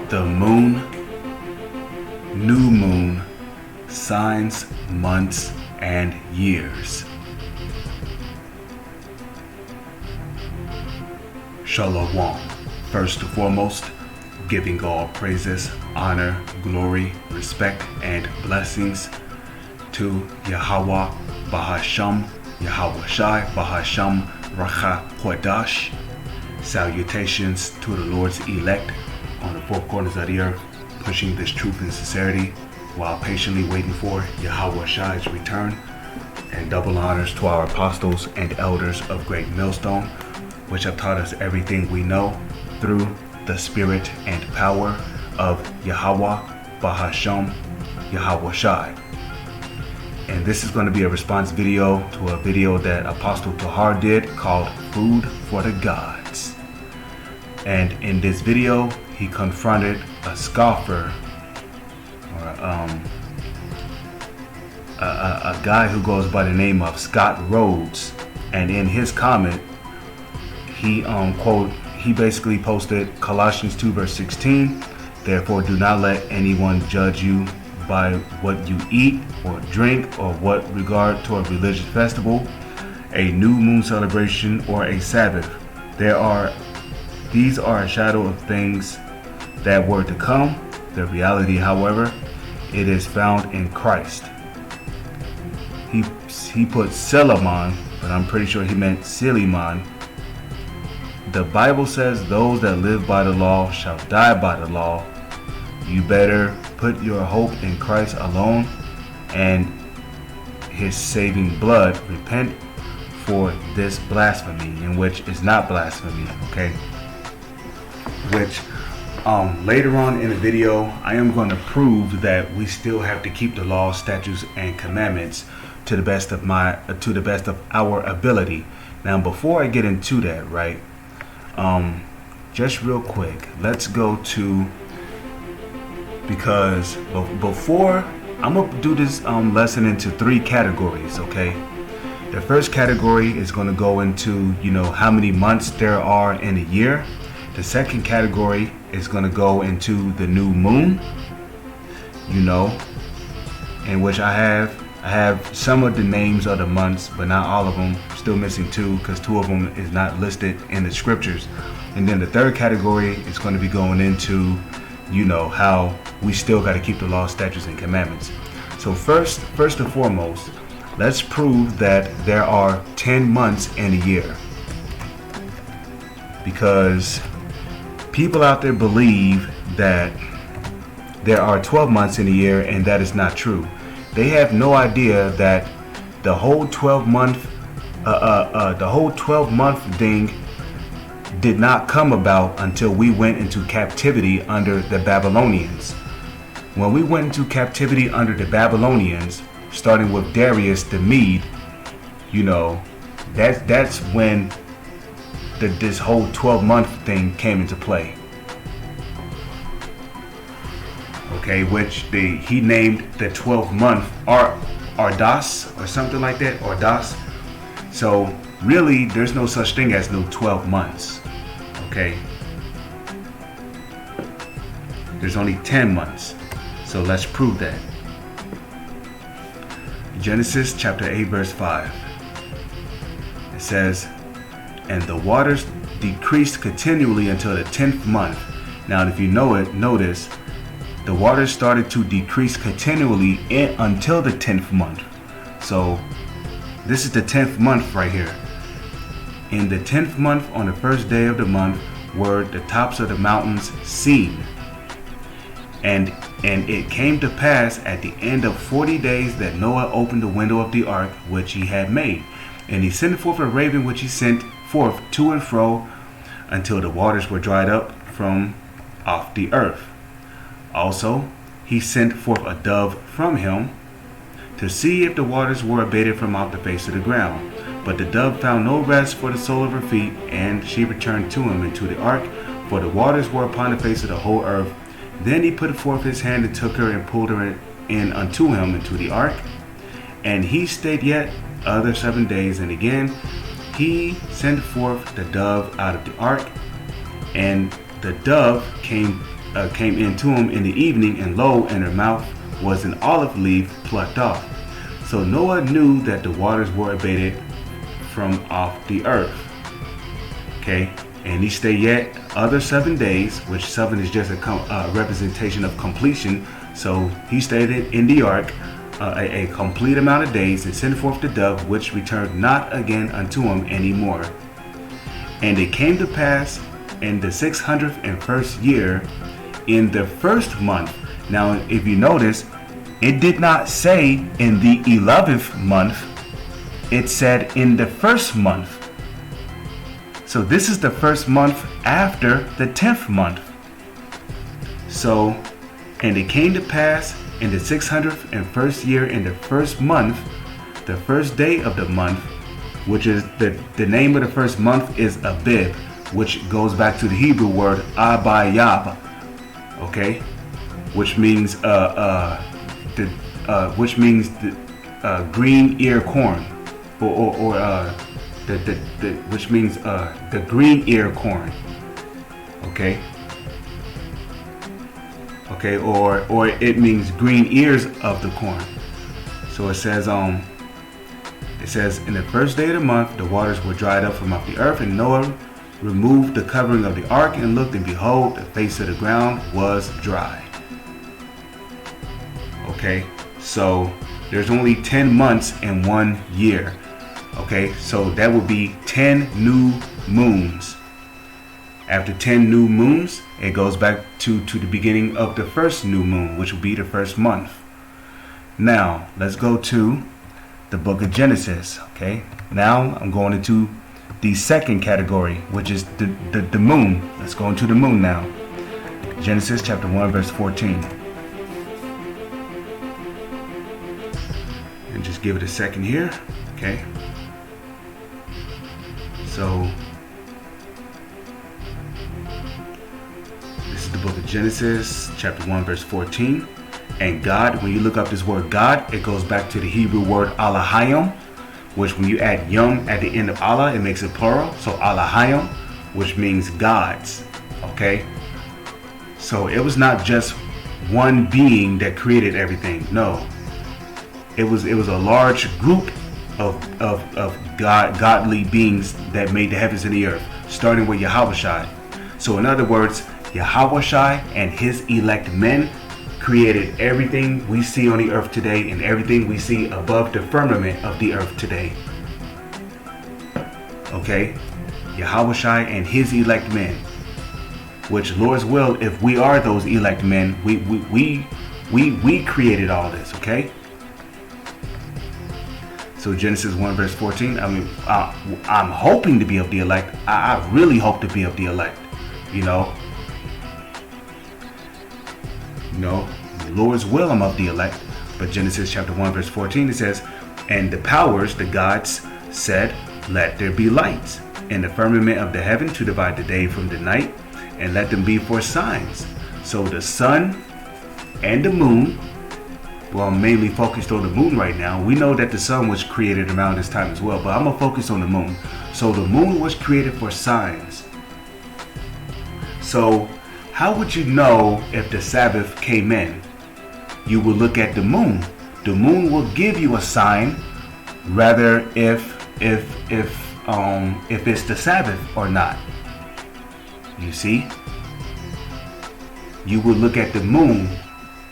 the moon, new moon, signs, months, and years. Shalom. First and foremost, giving all praises, honor, glory, respect, and blessings to Yahweh Bahasham, Yahweh Shai Bahasham Racha Kodash. Salutations to the Lord's elect on the four corners of the earth, pushing this truth and sincerity while patiently waiting for Yahweh Shai's return. And double honors to our apostles and elders of Great Millstone, which have taught us everything we know through the spirit and power of Yahweh Bahasham, Yahweh Shai. And this is going to be a response video to a video that Apostle Tahar did called Food for the Gods. And in this video, he confronted a scoffer, or a guy who goes by the name of Scott Rhodes. And in his comment, he basically posted Colossians 2 verse 16. Therefore, do not let anyone judge you by what you eat or drink or what regard to a religious festival, a new moon celebration, or a Sabbath. These are a shadow of things that were to come. The reality, however, it is found in Christ. He put Selaman, but I'm pretty sure he meant Siliman. The Bible says those that live by the law shall die by the law. You better put your hope in Christ alone and his saving blood. Repent for this blasphemy, in which is not blasphemy, okay? Which later on in the video, I am going to prove that we still have to keep the law, statutes, and commandments to the best of our ability. Now, before I get into that, right? Just real quick, let's go to, because before I'm gonna do this lesson into three categories, okay? The first category is going to go into, how many months there are in a year. The second category is going to go into the new moon, in which I have some of the names of the months, but not all of them. Still missing two, because two of them is not listed in the scriptures. And then the third category is going to be going into, how we still got to keep the law, statutes, and commandments. So first and foremost, let's prove that there are 10 months in a year. Because people out there believe that there are 12 months in a year, and that is not true. They have no idea that the whole 12-month thing did not come about until we went into captivity under the Babylonians. When we went into captivity under the Babylonians, starting with Darius the Mede, that's when this whole 12-month thing came into play. Okay, which he named the 12th month Ardas or something like that, Ardas. So really, there's no such thing as no 12 months. Okay, there's only 10 months. So let's prove that. Genesis chapter 8 verse 5. It says, and the waters decreased continually until the 10th month. Now, if you notice, the waters started to decrease continually until the 10th month. So this is the 10th month right here. In the 10th month, on the first day of the month, were the tops of the mountains seen. And it came to pass at the end of 40 days that Noah opened the window of the ark which he had made. And he sent forth a raven which he sent forth to and fro until the waters were dried up from off the earth. Also, he sent forth a dove from him to see if the waters were abated from off the face of the ground. But the dove found no rest for the sole of her feet, and she returned to him into the ark, for the waters were upon the face of the whole earth. Then he put forth his hand and took her and pulled her in unto him into the ark. And he stayed yet other 7 days, and again he sent forth the dove out of the ark, and the dove came came into him in the evening, and lo, in her mouth was an olive leaf plucked off. So Noah knew that the waters were abated from off the earth. Okay, and he stayed yet other 7 days, which 7 is just a representation of completion. So he stayed in the ark a complete amount of days, and sent forth the dove, which returned not again unto him any more. And it came to pass in the 601st year, in the first month. Now, if you notice, it did not say in the 11th month. It said in the first month. So this is the first month after the 10th month. So, and it came to pass in the 601st year, in the first month, the first day of the month, which is the name of the first month is Abib, which goes back to the Hebrew word abayab, okay, which means green ear corn, which means the green ear corn, okay. Okay, or it means green ears of the corn. So it says in the first day of the month the waters were dried up from off the earth, and Noah removed the covering of the ark and looked, and behold, the face of the ground was dry. Okay, so there's only 10 months in 1 year. Okay, so that would be 10 new moons. After 10 new moons, it goes back to the beginning of the first new moon, which will be the first month. Now, let's go to the book of Genesis. Okay, now I'm going into the second category, which is the moon. Let's go into the moon now. Genesis chapter 1, verse 14. And just give it a second here. Okay. So, this is the book of Genesis, chapter 1, verse 14. And God, when you look up this word God, it goes back to the Hebrew word ahchyam, which when you add yum at the end of Allah, it makes it plural. So ahchyam, which means gods. Okay? So it was not just one being that created everything. No. It was a large group of godly beings that made the heavens and the earth, starting with Yahweh. So in other words, Yahweh and his elect men created everything we see on the earth today and everything we see above the firmament of the earth today. Okay? Yahweh and his elect men, which Lord's will, if we are those elect men, we created all this. Okay? So Genesis 1 verse 14, I mean, I'm hoping to be of the elect. I really hope to be of the elect, you know. Lord's will, I'm of the elect. But Genesis chapter 1 verse 14, it says, and the powers, the gods, said, let there be lights in the firmament of the heaven to divide the day from the night, and let them be for signs. So the sun and the moon, well, I'm mainly focused on the moon right now. We know that the sun was created around this time as well, but I'm going to focus on the moon. So the moon was created for signs. So how would you know if the Sabbath came in? You will look at the moon. The moon will give you a sign, rather if it's the Sabbath or not. You see? You will look at the moon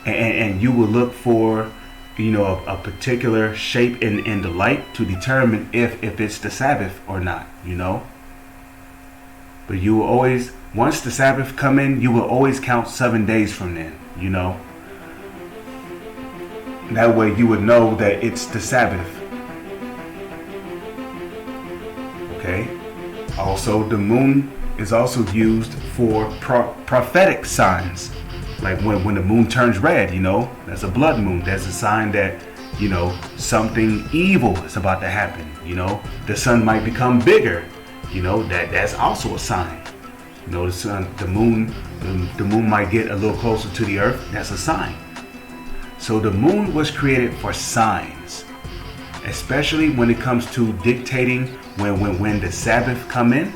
and you will look for, a particular shape in the light to determine if it's the Sabbath or not, But you will always, once the Sabbath come in, you will always count 7 days from then, That way you would know that it's the Sabbath. Okay? Also, the moon is also used for prophetic signs. Like when the moon turns red, that's a blood moon. That's a sign that, something evil is about to happen. The sun might become bigger. That's also a sign. The sun, the moon might get a little closer to the earth. That's a sign. So the moon was created for signs, especially when it comes to dictating when the Sabbath come in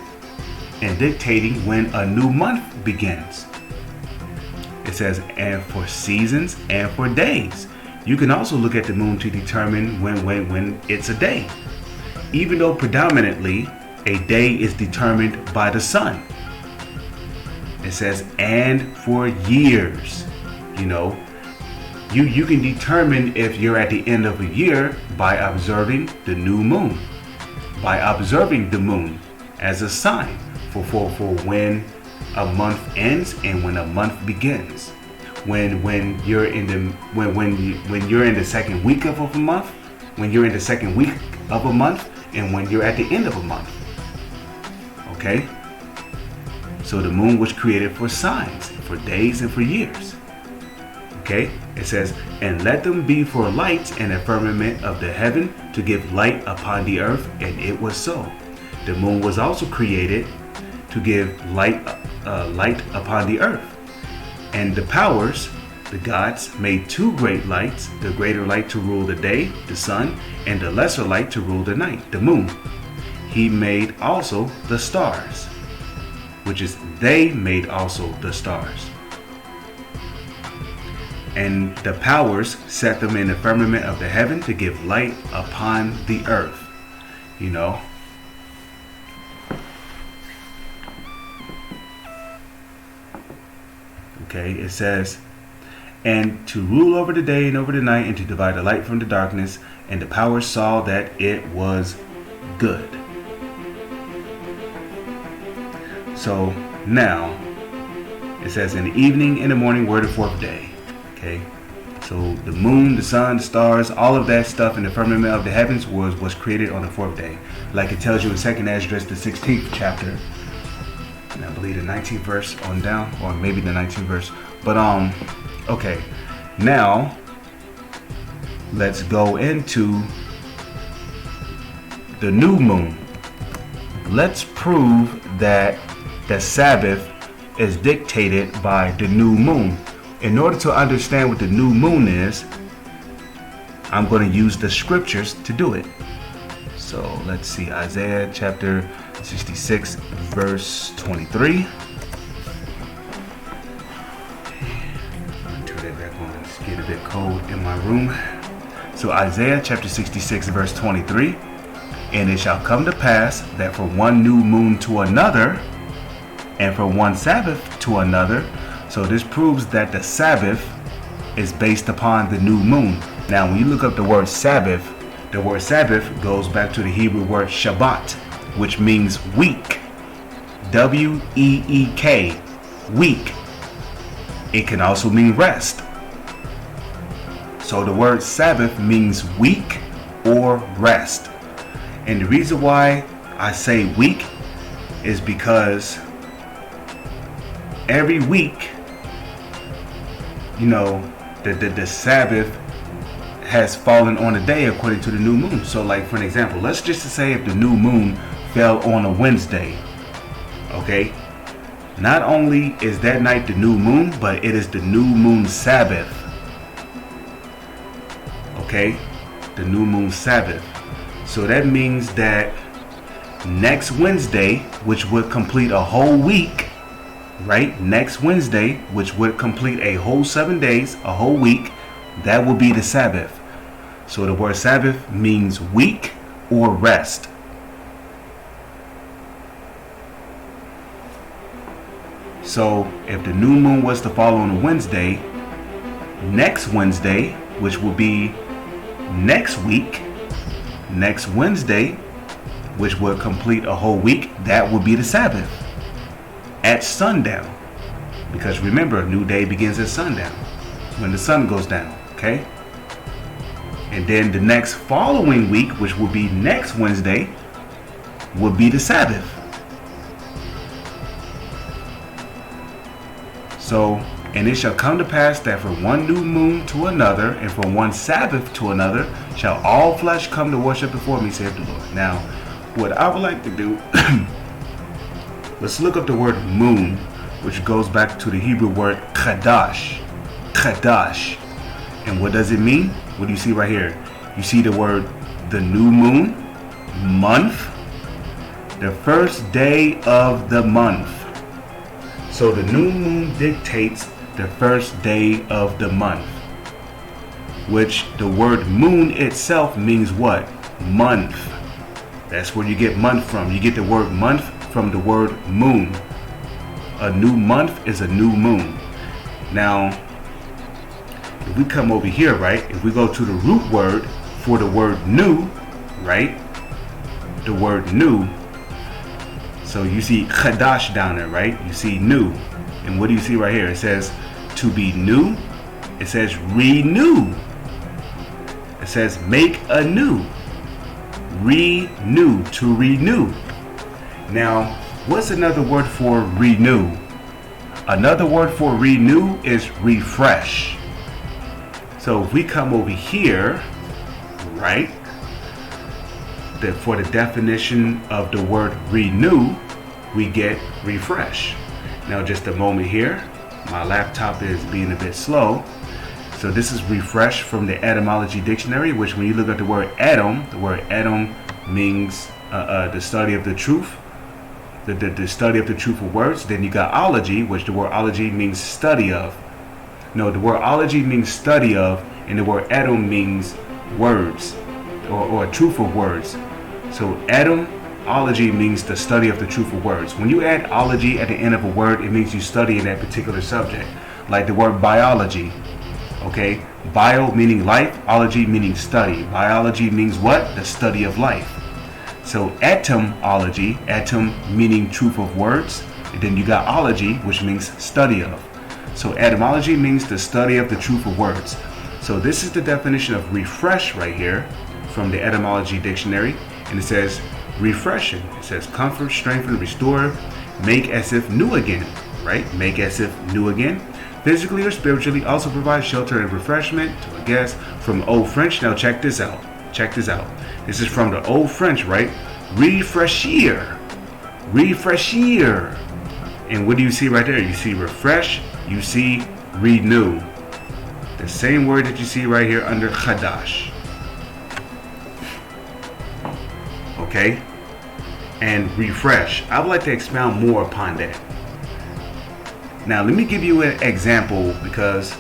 and dictating when a new month begins. It says, and for seasons and for days. You can also look at the moon to determine when it's a day. Even though predominantly a day is determined by the sun. It says, and for years. You can determine if you're at the end of a year by observing the new moon. By observing the moon as a sign for when a month ends and when a month begins. When you're in the second week of a month, when you're in the second week of a month, and when you're at the end of a month. Okay? So the moon was created for signs, for days and for years. Okay? It says, and let them be for lights in the firmament of the heaven to give light upon the earth, and it was so. The moon was also created to give light upon the earth. And the powers, the gods, made two great lights, the greater light to rule the day, the sun, and the lesser light to rule the night, the moon. He made also the stars, which is they made also the stars. And the powers set them in the firmament of the heaven to give light upon the earth. Okay, it says, and to rule over the day and over the night, and to divide the light from the darkness. And the powers saw that it was good. So now, it says, in the evening and the morning were the fourth day. Okay, so the moon, the sun, the stars, all of that stuff in the firmament of the heavens was created on the fourth day. Like it tells you in 2nd Esdras, the 16th chapter. And I believe the 19th verse on down, or maybe the 19th verse. But okay, now let's go into the new moon. Let's prove that the Sabbath is dictated by the new moon. In order to understand what the new moon is, I'm going to use the scriptures to do it. So let's see, Isaiah chapter 66 verse 23. Turn that back on. It's getting a bit cold in my room. So Isaiah chapter 66 verse 23. And it shall come to pass that for one new moon to another, and for one Sabbath to another. So this proves that the Sabbath is based upon the new moon. Now when you look up the word Sabbath goes back to the Hebrew word Shabbat, which means week. W-E-E-K, week. It can also mean rest. So the word Sabbath means week or rest. And the reason why I say week is because every week, the Sabbath has fallen on a day according to the new moon. So like for an example, let's just say if the new moon fell on a Wednesday, okay, not only is that night the new moon, but it is the new moon Sabbath. Okay, the new moon Sabbath. So that means that next Wednesday, which would complete a whole week, right? Next Wednesday, which would complete a whole 7 days, a whole week, that will be the Sabbath. So the word Sabbath means week or rest. So if the new moon was to fall on a Wednesday, next Wednesday, which will be next week, next Wednesday, which will complete a whole week, that will be the Sabbath at sundown. Because remember, a new day begins at sundown, when the sun goes down, okay? And then the next following week, which will be next Wednesday, will be the Sabbath. So, and it shall come to pass that for one new moon to another, and for one Sabbath to another, shall all flesh come to worship before me, saith the Lord. Now, what I would like to do, let's look up the word moon, which goes back to the Hebrew word chadash. Chadash. And what does it mean? What do you see right here? You see the word the new moon, month, the first day of the month. So the new moon dictates the first day of the month. Which the word moon itself means what? Month. That's where you get month from. You get the word month from the word moon. A new month is a new moon. Now, if we come over here, right, if we go to the root word for the word new, right, the word new, so you see chadash down there, right? You see new. And what do you see right here? It says to be new. It says renew. It says make anew. Renew, to renew. Now, what's another word for renew? Another word for renew is refresh. So if we come over here, right, for the definition of the word renew, we get refresh. Now just a moment here. My laptop is being a bit slow. So this is refresh from the etymology dictionary, which when you look at the word etym means the study of the truth, the study of the truth of words. Then you got ology, which the word ology means study of. No, the word ology means study of, and the word etym means words, or truth of words. So etymology means the study of the truth of words. When you add ology at the end of a word, it means you study in that particular subject. Like the word biology. Okay, bio meaning life, ology meaning study. Biology means what? The study of life. So etymology, etym meaning truth of words, and then you got ology, which means study of. So etymology means the study of the truth of words. So this is the definition of refresh right here from the etymology dictionary, and it says refreshing. It says comfort, strengthen, restore, make as if new again, right? Make as if new again. Physically or spiritually, also provide shelter and refreshment to a guest. From Old French. Now check this out. Check this out. This is from the Old French, right? Refresher. Refresher. And what do you see right there? You see refresh. You see renew. The same word that you see right here under chadash. Okay? And refresh. I would like to expound more upon that. Now let me give you an example, because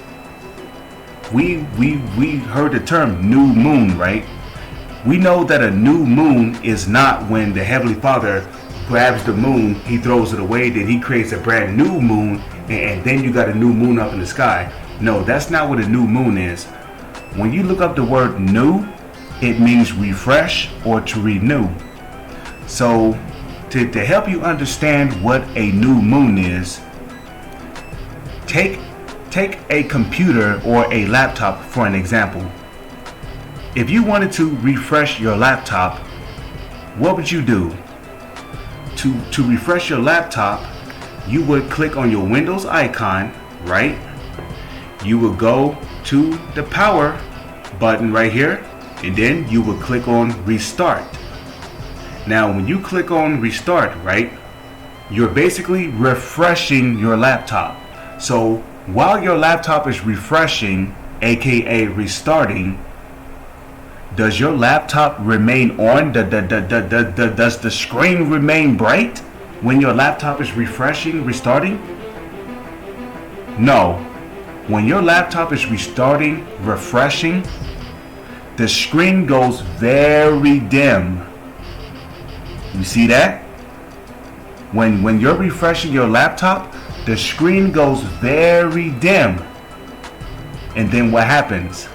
we heard the term new moon, right? We know that a new moon is not when the Heavenly Father grabs the moon, he throws it away, then he creates a brand new moon, and then you got a new moon up in the sky. No, that's not what a new moon is. When you look up the word new, it means refresh or to renew. So to help you understand what a new moon is, Take a computer or a laptop for an example. If you wanted to refresh your laptop, what would you do? To refresh your laptop, you would click on your Windows icon, right? You would go to the power button right here, and then you would click on restart. Now when you click on restart, right, you're basically refreshing your laptop. So while your laptop is refreshing, aka restarting, does your laptop remain on? Does the screen remain bright when your laptop is refreshing, restarting? No. When your laptop is restarting, refreshing, the screen goes very dim. You see that? When you're refreshing your laptop, the screen goes very dim. And then what happens?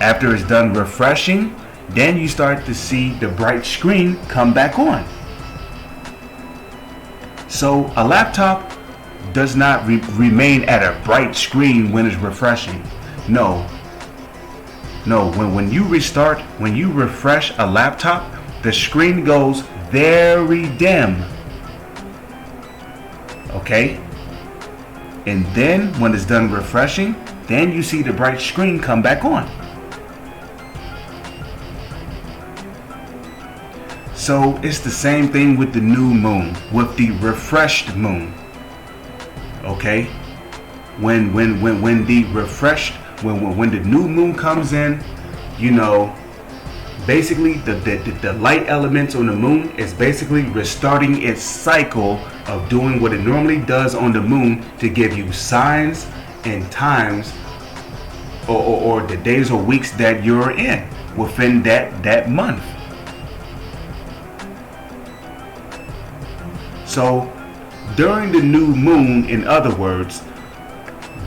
After it's done refreshing, then you start to see the bright screen come back on. So a laptop does not remain at a bright screen when it's refreshing. No. When you refresh a laptop, the screen goes very dim. Okay? And then when it's done refreshing, then you see the bright screen come back on. So it's the same thing with the new moon, with the refreshed moon. Okay? When the refreshed, when the new moon comes in, you know, basically the light elements on the moon is basically restarting its cycle of doing what it normally does on the moon to give you signs and times or the days or weeks that you're in within that month. So during the new moon, in other words,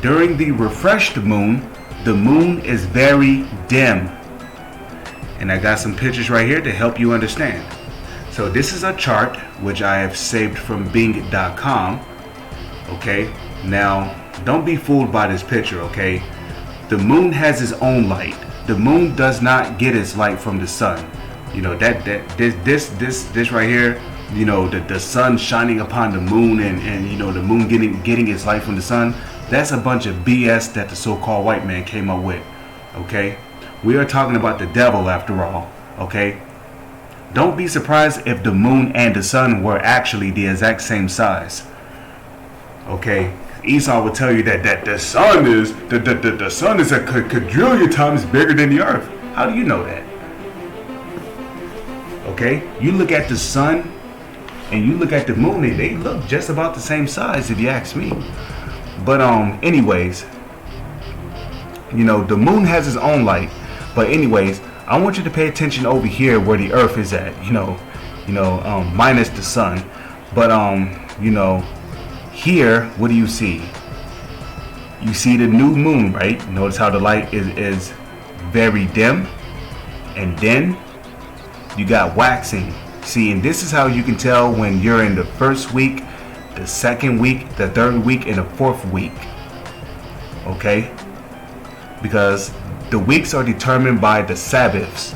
during the refreshed moon, the moon is very dim. And I got some pictures right here to help you understand. So this is a chart which I have saved from Bing.com. Okay, now don't be fooled by this picture, okay? The moon has its own light. The moon does not get its light from the sun. You know, this right here, you know, the sun shining upon the moon and you know, the moon getting its light from the sun, that's a bunch of BS that the so-called white man came up with. Okay, we are talking about the devil after all. Okay, don't be surprised if the moon and the sun were actually the exact same size. Okay, Esau will tell you that the sun is the sun is a quadrillion times bigger than the earth. How do you know that? Okay, you look at the sun and you look at the moon and they look just about the same size if you ask me. But anyways, you know, the moon has its own light. But anyways, I want you to pay attention over here where the earth is at, you know, minus the sun. But you know, here, what do you see? You see the new moon, right? Notice how the light is very dim. And then you got waxing. See, and this is how you can tell when you're in the first week, the second week, the third week, and the fourth week. Okay? Because the weeks are determined by the Sabbaths.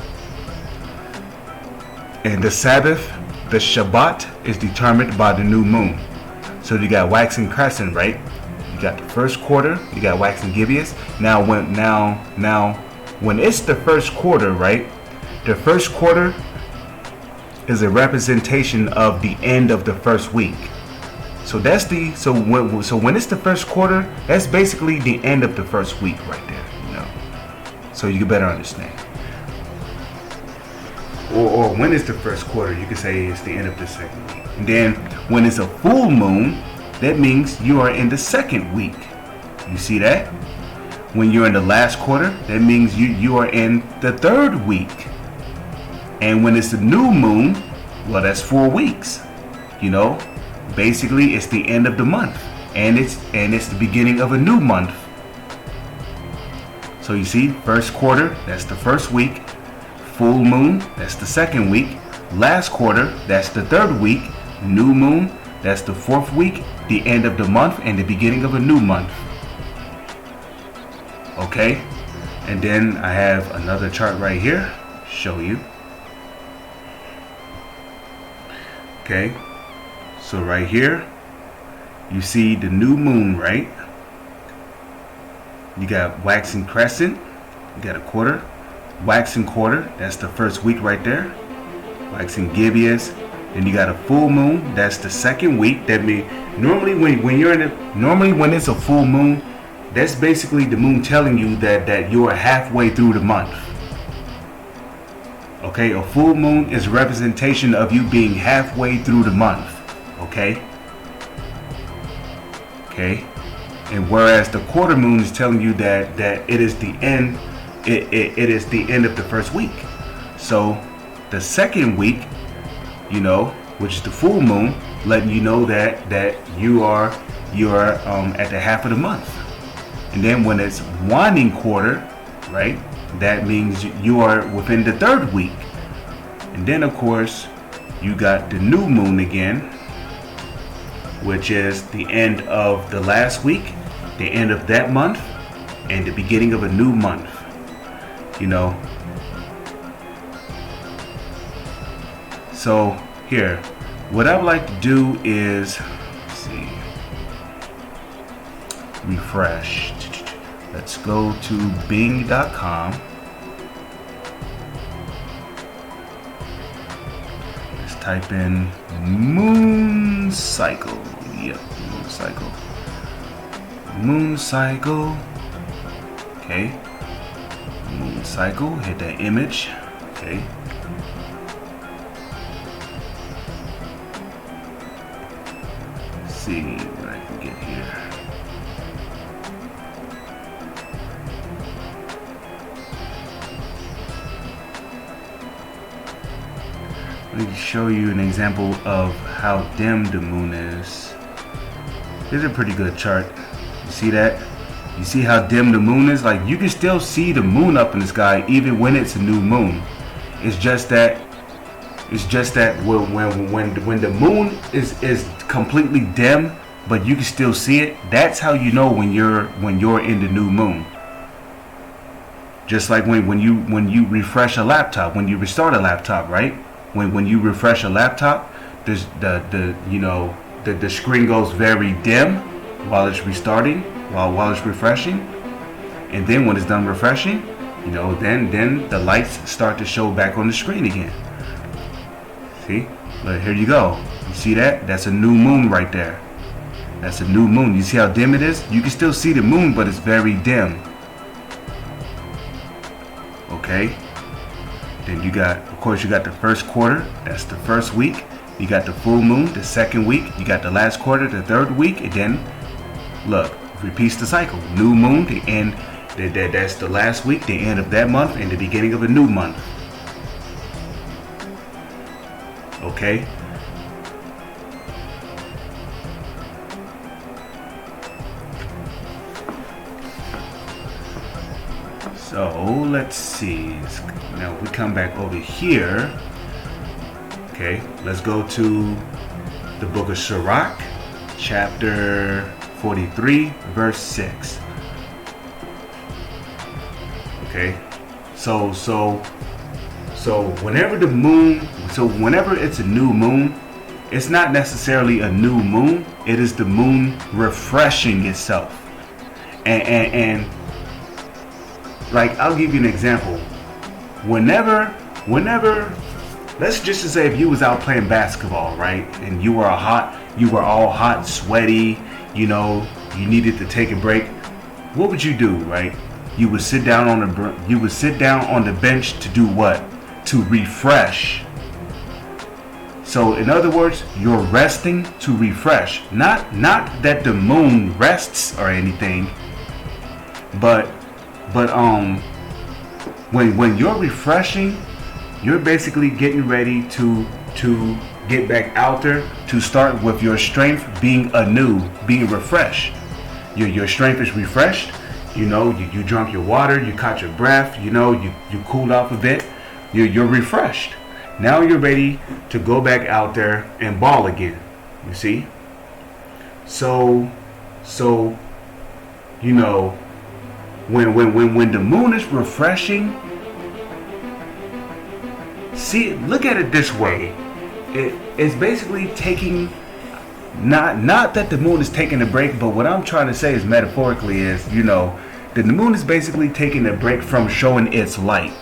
And the Sabbath, the Shabbat, is determined by the new moon. So you got waxing crescent, right? You got the first quarter, you got waxing gibbous. Now when it's the first quarter, right? The first quarter is a representation of the end of the first week. So that's when it's the first quarter, that's basically the end of the first week right there, you know. So you can better understand. Or when it's the first quarter, you can say it's the end of the second week. And then when it's a full moon, that means you are in the second week. You see that? When you're in the last quarter, that means you are in the third week. And when it's the new moon, well, that's 4 weeks. You know, basically it's the end of the month, and it's the beginning of a new month. So you see, first quarter, that's the first week. Full moon, that's the second week. Last quarter, that's the third week. New moon, that's the fourth week. The end of the month and the beginning of a new month. Okay, and then I have another chart right here, show you. Okay, so right here, you see the new moon, right? You got waxing crescent, you got a quarter, waxing quarter, that's the first week right there. Waxing gibbous, then you got a full moon, that's the second week. That means normally when it's a full moon, that's basically the moon telling you that you are halfway through the month. Okay, a full moon is a representation of you being halfway through the month. Okay. Okay. And whereas the quarter moon is telling you that it is the end, it is the end of the first week. So the second week, you know, which is the full moon, letting you know that you are at the half of the month. And then when it's waning quarter, right, that means you are within the third week. And then of course you got the new moon again, which is the end of the last week, the end of that month, and the beginning of a new month. You know, so here, what I would like to do is, let's see, refresh. Let's go to Bing.com. Let's type in moon cycle. Yep, moon cycle. Moon cycle. Okay. Moon cycle. Hit that image. Okay. Okay. Let's see what I can get here. Let me show you an example of how dim the moon is. Here's a pretty good chart. You see that? You see how dim the moon is? Like, you can still see the moon up in the sky even when it's a new moon. It's just that when the moon is completely dim, but you can still see it, that's how you know when you're in the new moon. Just like when you refresh a laptop, when you restart a laptop, right? When you refresh a laptop, there's the screen goes very dim while it's restarting, while it's refreshing, and then when it's done refreshing, then the lights start to show back on the screen again. See? But here you go. You see that? That's a new moon right there. That's a new moon. You see how dim it is? You can still see the moon, but it's very dim. Okay? Then you got the first quarter. That's the first week. You got the full moon, the second week. You got the last quarter, the third week. And then, look, repeats the cycle. New moon, the end. That's the last week, the end of that month, and the beginning of a new month. Okay? So let's see. Now we come back over here. Okay, let's go to the book of Sirach, chapter 43, verse 6. Okay, so whenever it's a new moon, it's not necessarily a new moon. It is the moon refreshing itself. And like, I'll give you an example. Whenever, let's just say if you was out playing basketball, right, and you were all hot, sweaty, you needed to take a break, what would you do, right? You would sit down on the bench to do what? To refresh. So in other words, you're resting to refresh. Not that the moon rests or anything, but when you're refreshing, you're basically getting ready to get back out there, to start with your strength being anew, being refreshed. Your strength is refreshed. You drank your water, you caught your breath, you cooled off a bit, you're refreshed. Now you're ready to go back out there and ball again. You see? So when the moon is refreshing, see, look at it this way. It's basically taking, not that the moon is taking a break, but what I'm trying to say is metaphorically is, that the moon is basically taking a break from showing its light.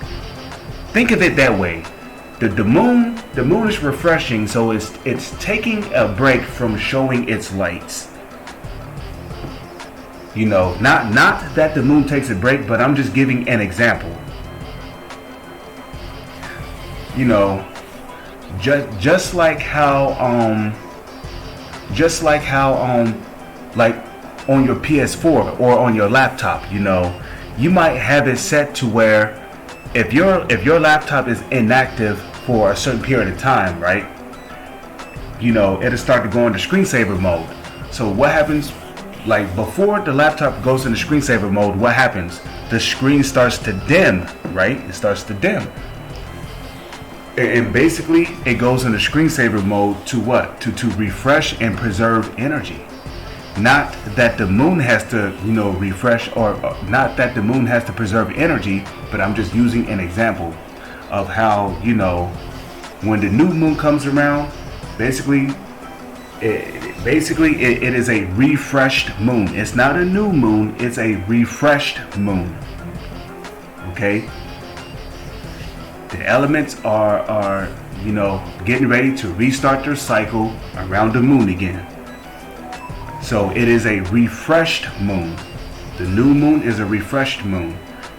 Think of it that way. The moon is refreshing, so it's taking a break from showing its lights. Not that the moon takes a break, but I'm just giving an example. Just like how like on your PS4 or on your laptop, you might have it set to where if your laptop is inactive for a certain period of time, right? It'll start to go into screensaver mode. So what happens? Like, before the laptop goes into screensaver mode, what happens? The screen starts to dim, right? It starts to dim. And basically, it goes into screensaver mode to what? To refresh and preserve energy. Not that the moon has to, refresh, or not that the moon has to preserve energy, but I'm just using an example of how, when the new moon comes around, basically it is a refreshed moon. It's not a new moon, it's a refreshed moon. Okay? The elements are getting ready to restart their cycle around the moon again. So it is a refreshed moon. The new moon is a refreshed moon.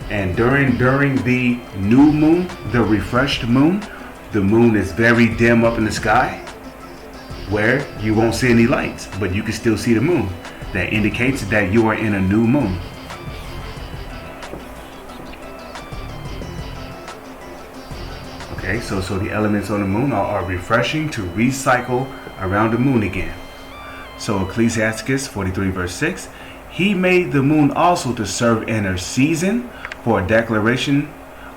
And during the new moon, the refreshed moon, the moon is very dim up in the sky, where you won't see any lights, but you can still see the moon. That indicates that you are in a new moon. Okay, so the elements on the moon are refreshing to recycle around the moon again. So Ecclesiasticus 43 verse 6, he made the moon also to serve in her season for a declaration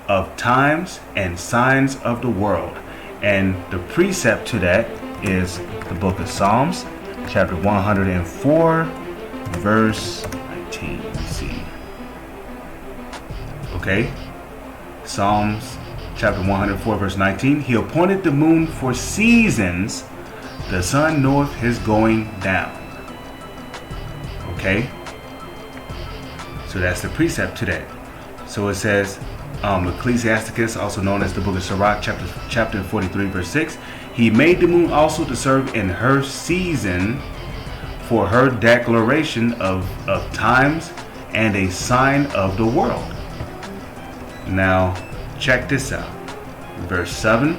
of times and signs of the world. And the precept to that is the book of Psalms, chapter 104, verse 19. Let's see. Okay, Psalms chapter 104, verse 19. He appointed the moon for seasons, the sun knoweth his going down. Okay, so that's the precept to that. So it says, Ecclesiasticus, also known as the book of Sirach, chapter 43, verse 6. He made the moon also to serve in her season for her declaration of times and a sign of the world. Now, check this out. Verse 7.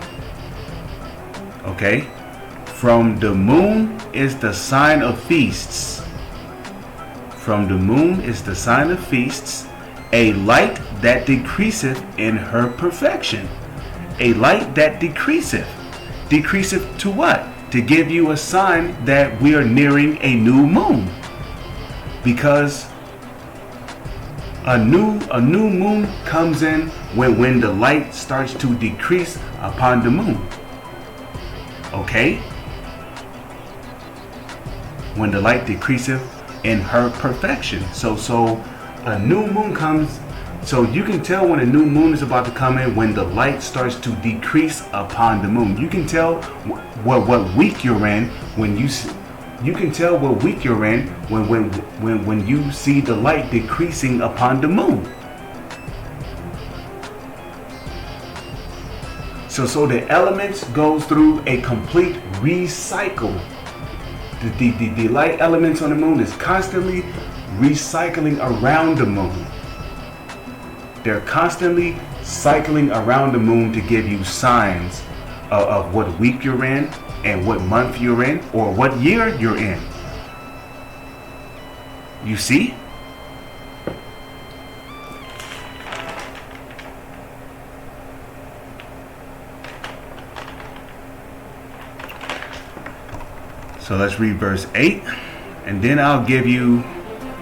Okay. From the moon is the sign of feasts. From the moon is the sign of feasts, a light that decreaseth in her perfection. A light that decreaseth. Decreaseth to what? To give you a sign that we are nearing a new moon. Because a new moon comes in when the light starts to decrease upon the moon. Okay? When the light decreaseth in her perfection. So a new moon comes. So you can tell when a new moon is about to come in when the light starts to decrease upon the moon. You can tell what week you're in when you can tell what week you're in when you see the light decreasing upon the moon. So the elements goes through a complete recycle. The light elements on the moon is constantly recycling around the moon. They're constantly cycling around the moon to give you signs of what week you're in and what month you're in or what year you're in. You see? So let's read verse 8, and then I'll give you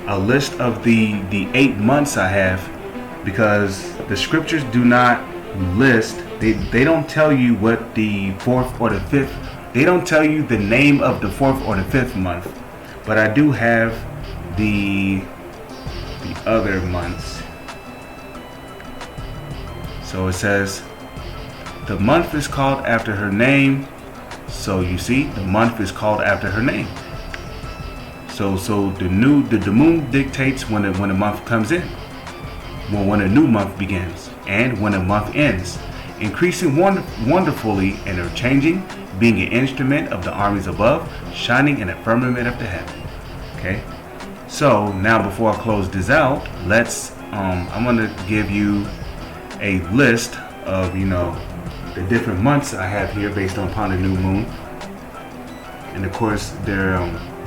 a list of the 8 months I have, because the scriptures do not list, they don't tell you what the 4th or the 5th, they don't tell you the name of the 4th or the 5th month, but I do have the other months. So it says, the month is called after her name. So you see, the month is called after her name. So the moon dictates when a month comes in, when a new month begins, and when a month ends, increasing wonderfully and are changing, being an instrument of the armies above, shining in the firmament of the heaven. Okay. So now before I close this out, let's I'm gonna give you a list of the different months I have here based upon the new moon, and of course their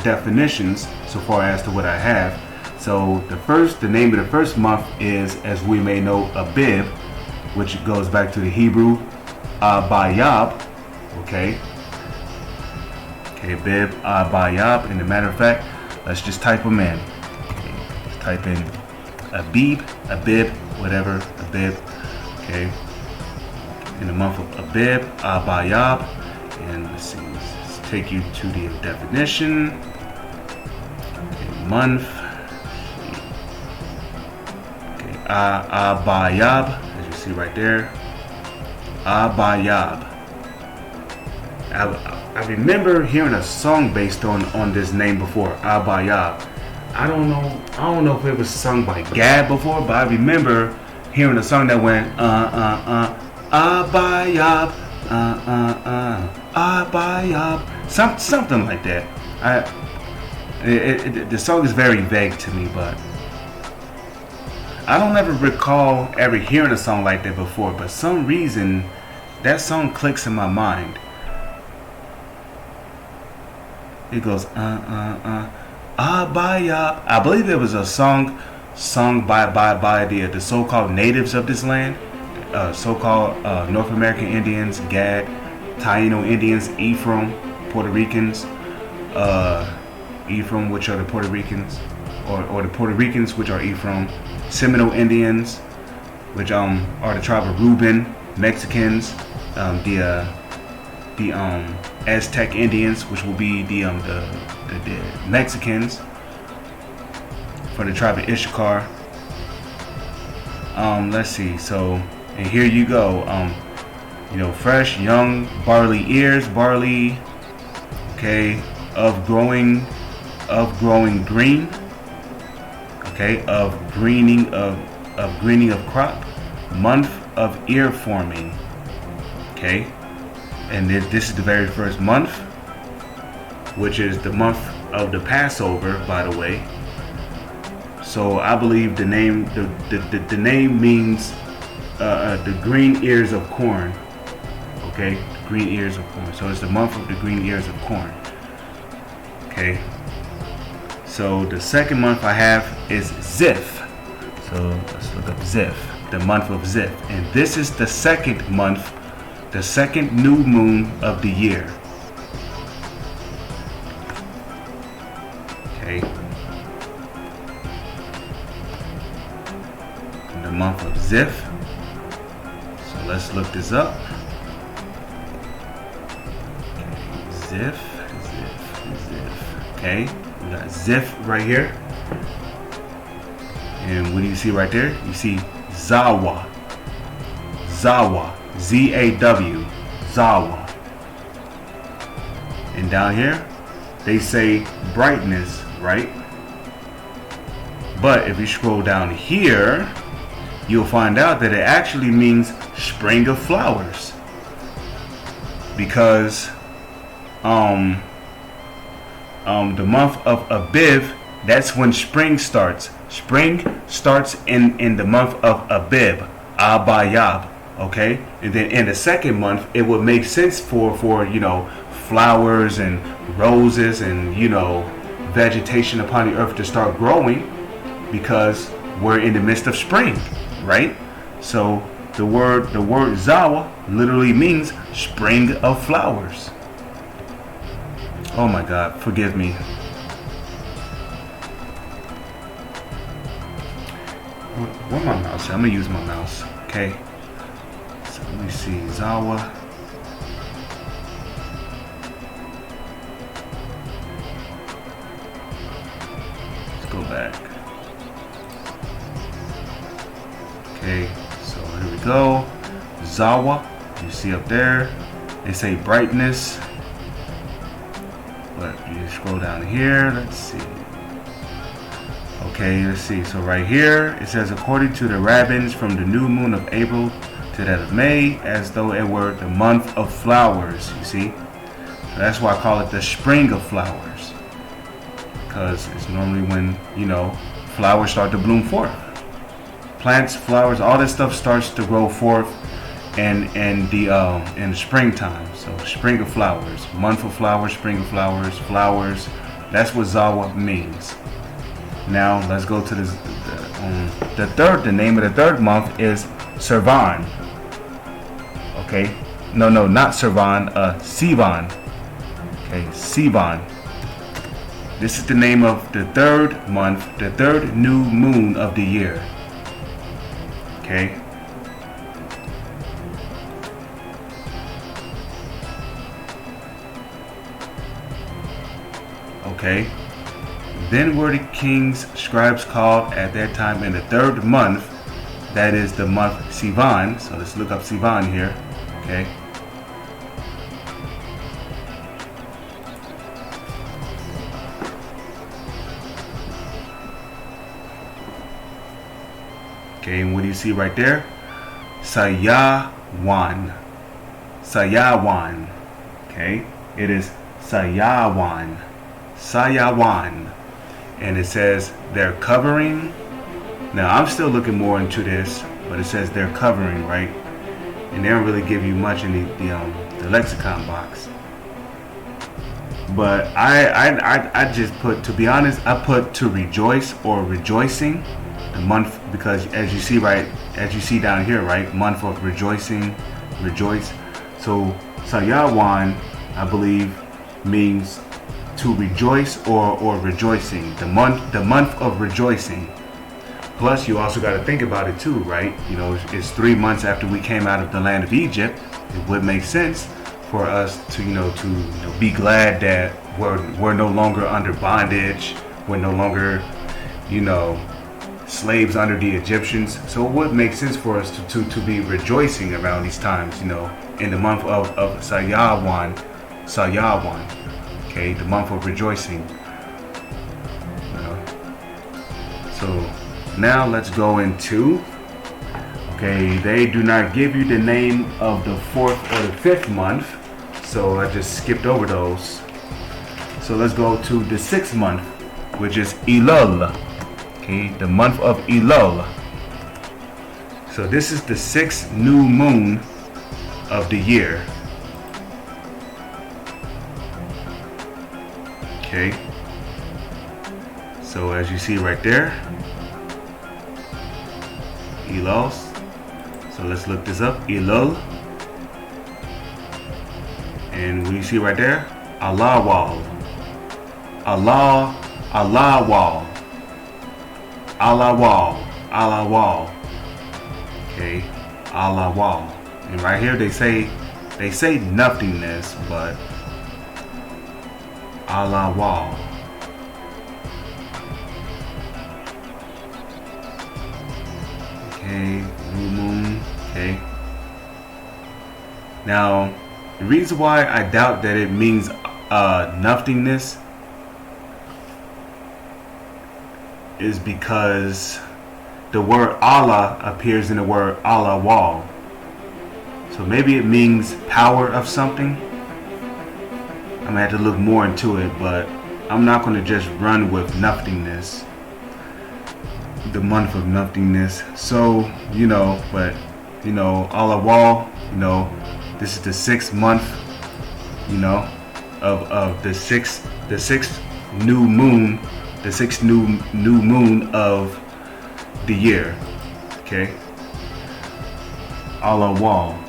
definitions so far as to what I have. So the name of the first month is, as we may know, Abib, which goes back to the Hebrew Abayab. Okay, Abib, Abayab. And a matter of fact, let's just type them in. Okay, let's type in Abib, whatever, Abib. Okay. In the month of Abib, Abayab, and let's see, let's take you to the definition. Okay, month. Okay, Abayab, as you see right there, Abayab. I remember hearing a song based on this name before, Abayab. I don't know if it was sung by Gad before, but I remember hearing a song that went Abayab, Abayab, something like that. The song is very vague to me, but I don't ever recall ever hearing a song like that before, but some reason that song clicks in my mind. It goes ahchyam. I believe it was a song sung by the so-called natives of this land, so-called North American Indians, Gad, Taino Indians, Ephraim, Puerto Ricans, Ephraim, which are the Puerto Ricans, or the Puerto Ricans, which are Ephraim, Seminole Indians, which are the tribe of Reuben, Mexicans, the Aztec Indians, which will be the Mexicans, for the tribe of Issachar. Let's see. So, and here you go. Fresh, young, barley ears, barley. Okay, of growing green. Okay, of greening of crop, month of ear forming. Okay, and this is the very first month, which is the month of the Passover, by the way. So I believe the name the name means the green ears of corn. Okay, the green ears of corn. So it's the month of the green ears of corn. Okay. So the second month I have is Ziph. So let's look up Ziph, the month of Ziph. And this is the second month, the second new moon of the year. Okay. The month of Ziph. So let's look this up. Okay. Ziph. Okay. We got Ziph right here. And what do you see right there? You see Zawa. Zawa. Z-A-W. Zawa. And down here, they say brightness, right? But if you scroll down here, you'll find out that it actually means spring of flowers. Because the month of Aviv, that's when spring starts. Spring starts in the month of Aviv, ahchyam. Okay, and then in the second month, it would make sense for flowers and roses and vegetation upon the earth to start growing, because we're in the midst of spring, right? So the word Zawa literally means spring of flowers. Oh my God, forgive me. Where my mouse? I'm gonna use my mouse. Okay. So let me see, Zawa. Let's go back. Okay, so here we go. Zawa. You see up there, they say brightness. But you scroll down here, let's see. Okay, let's see. So right here, it says, according to the rabbins, from the new moon of April to that of May, as though it were the month of flowers, you see. So that's why I call it the spring of flowers. Because it's normally when, flowers start to bloom forth. Plants, flowers, all this stuff starts to grow forth in the springtime. So spring of flowers, month of flowers, spring of flowers, flowers. That's what Zawa means. Now let's go to the name of the third month is Servan. Okay, no, not Servan, Sivan. Okay, Sivan. This is the name of the third month, the third new moon of the year. Okay. Okay. Then were the king's scribes called at that time in the third month, that is the month Sivan. So let's look up Sivan here. Okay. Okay, and what do you see right there? Sayawan. Sayawan. Okay, it is Sayawan. Sayawan. And it says their covering Now I'm still looking more into this, but it says they're covering, right? And they don't really give you much in the lexicon box. But I just put, to be honest, I put to rejoice or rejoicing, the month, because as you see down here, right, month of rejoicing, rejoice. So Sayawan, I believe, means to rejoice or rejoicing, the month of rejoicing. Plus, you also got to think about it too, right? You know, it's 3 months after we came out of the land of Egypt. It would make sense for us to be glad that we're no longer under bondage. We're no longer, slaves under the Egyptians. So it would make sense for us to be rejoicing around these times, in the month of Sayawan, okay, the month of rejoicing. So now let's go into, okay, they do not give you the name of the 4th or the 5th month, so I just skipped over those. So let's go to the 6th month, which is Elul, okay, the month of Elul. So this is the 6th new moon of the year. Okay, so as you see right there, Elul. So let's look this up. Elul. And we see right there, Allahwal. Allahwal. Okay, Allahwal. And right here they say nothingness, but Allahwal. Okay, new moon. Okay. Now, the reason why I doubt that it means nothingness is because the word Allah appears in the word Allah wall. So maybe it means power of something. I'm gonna have to look more into it, but I'm not gonna just run with nothingness, the month of nothingness. So, but Allah wall, this is the 6th month, of the sixth new moon, the 6th new moon of the year. Okay, Allah wall.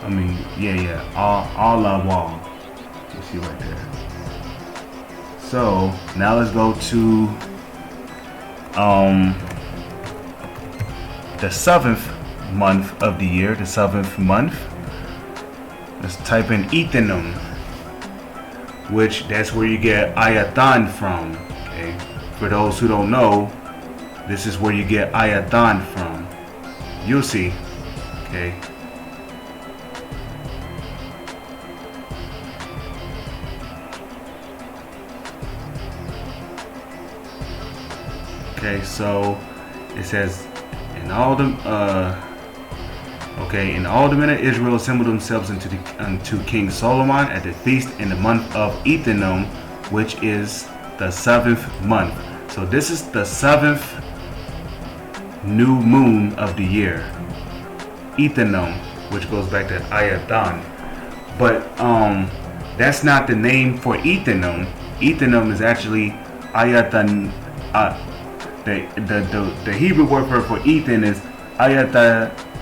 I mean, Allah wall. You see right there. So now let's go to the 7th month of the year, the 7th month. Let's type in Ethanum, which that's where you get Ayatan from. Okay, for those who don't know, this is where you get Ayatan from. You'll see. Okay. Okay, so it says, and all the men of Israel assembled themselves unto King Solomon at the feast in the month of Ethanum, which is the 7th month. So this is the 7th new moon of the year, Ethanum, which goes back to Ayatan. But that's not the name for Ethanum. Ethanum is actually Ayatan. The Hebrew word for Ethan is Ayatanayim.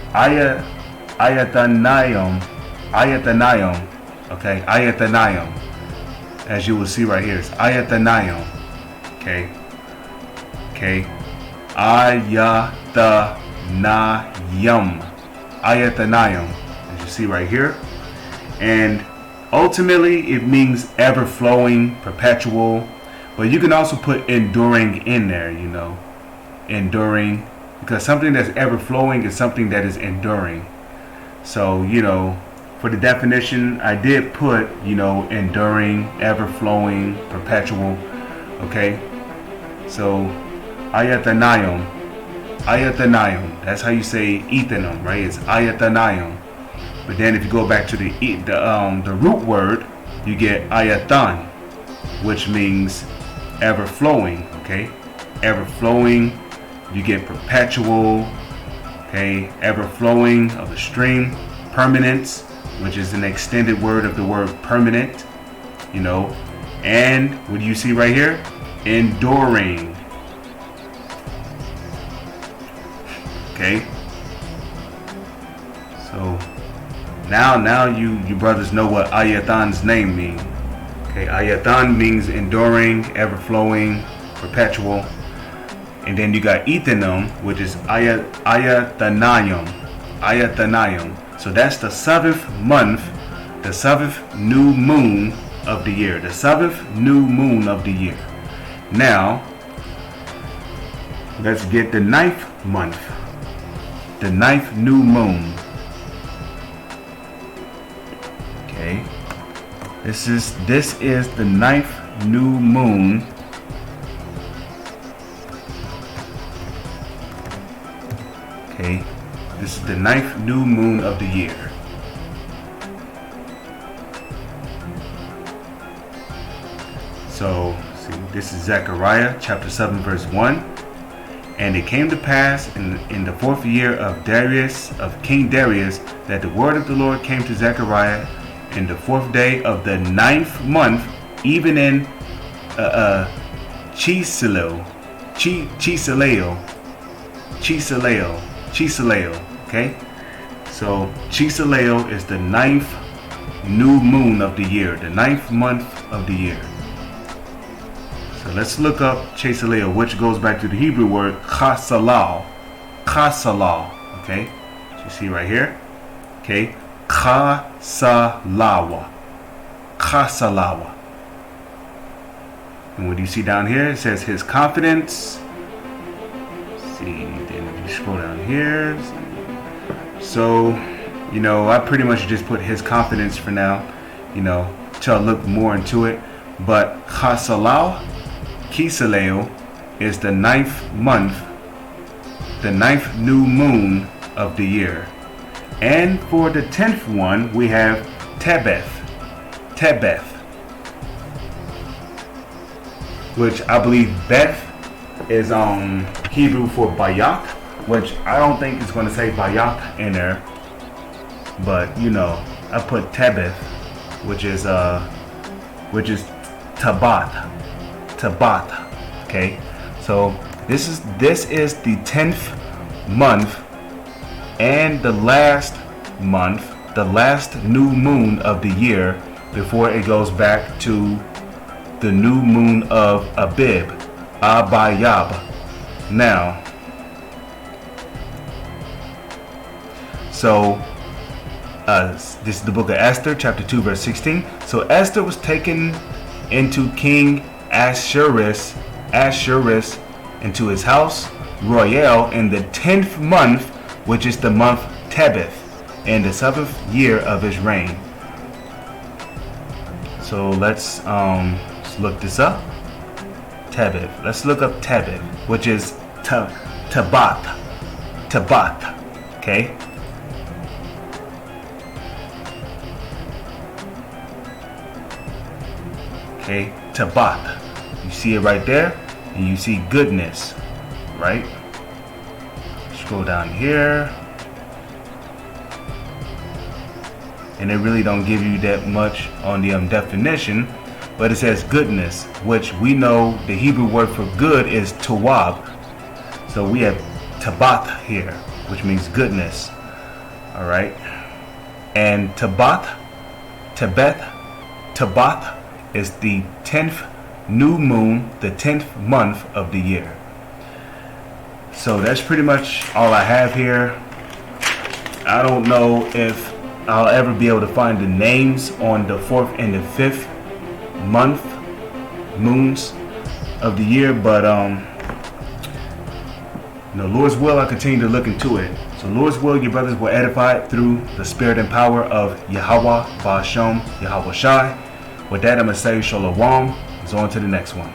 Okay, Ayatanayim. As you will see right here, it's Ayatanayim. Okay. Ayatanayim. As you see right here. And ultimately it means ever flowing, perpetual. But you can also put enduring in there, enduring, because something that's ever flowing is something that is enduring. So, for the definition, I did put, enduring, ever flowing, perpetual. Okay. So, Ayatanayim. That's how you say Ethanum, right? It's Ayatanayim. But then if you go back to the root word, you get Ayatan, which means ever flowing. Okay, ever flowing. You get perpetual, okay, ever flowing of a stream. Permanence, which is an extended word of the word permanent, you know. And what do you see right here? Enduring. Okay. So now you brothers know what Ayathan's name means. Okay, Ayathan means enduring, ever flowing, perpetual. And then you got Ethanim, which is Ayathanayim. So that's the 7th month, the 7th new moon of the year. The 7th new moon of the year. Now, let's get the 9th month. The 9th new moon. Okay. This is the 9th new moon. Okay. This is the 9th new moon of the year. So, see, this is Zechariah chapter 7 verse 1. And it came to pass in the 4th year of King Darius, that the word of the Lord came to Zechariah in the 4th day of the 9th month, even in Chisleo. Okay, so Chisleo is the 9th new moon of the year, the 9th month of the year. So let's look up Chisleo, which goes back to the Hebrew word chasalau. Okay, so you see right here. Okay, Kasalawa. And what do you see down here? It says his confidence. See, then if you scroll down here. So, you know, I pretty much just put his confidence for now, you know, till I look more into it. But Kisleu is the 9th month, the 9th new moon of the year. And for the 10th one, we have Tebeth, which I believe Beth is Hebrew for Bayak, which I don't think it's going to say Bayak in there, but you know, I put Tebeth, which is Tabat. Okay, so this is the 10th month and the last month, the last new moon of the year before it goes back to the new moon of Abib, Abayab. Now, so this is the book of Esther, chapter 2, verse 16. So Esther was taken into King Ahasuerus into his house royal in the 10th month, which is the month Tebeth, in the 7th year of his reign. So let's look this up. Tebeth. Let's look up Tebeth, which is Tabat. Okay. Okay, Tabat. You see it right there, and you see goodness, right? Scroll down here, and it really don't give you that much on the definition, but it says goodness, which we know the Hebrew word for good is tawab. So we have Tabat here, which means goodness. All right, and Tebeth is the 10th new moon, the 10th month of the year. So that's pretty much all I have here. I don't know if I'll ever be able to find the names on the 4th and the 5th month moons of the year, but you know, Lord's will, I continue to look into it. So Lord's will, your brothers will edify it through the spirit and power of Yahweh, Ba'ashem, Yahweh Shai. With that, I'm going to say Shalom. Let's on to the next one.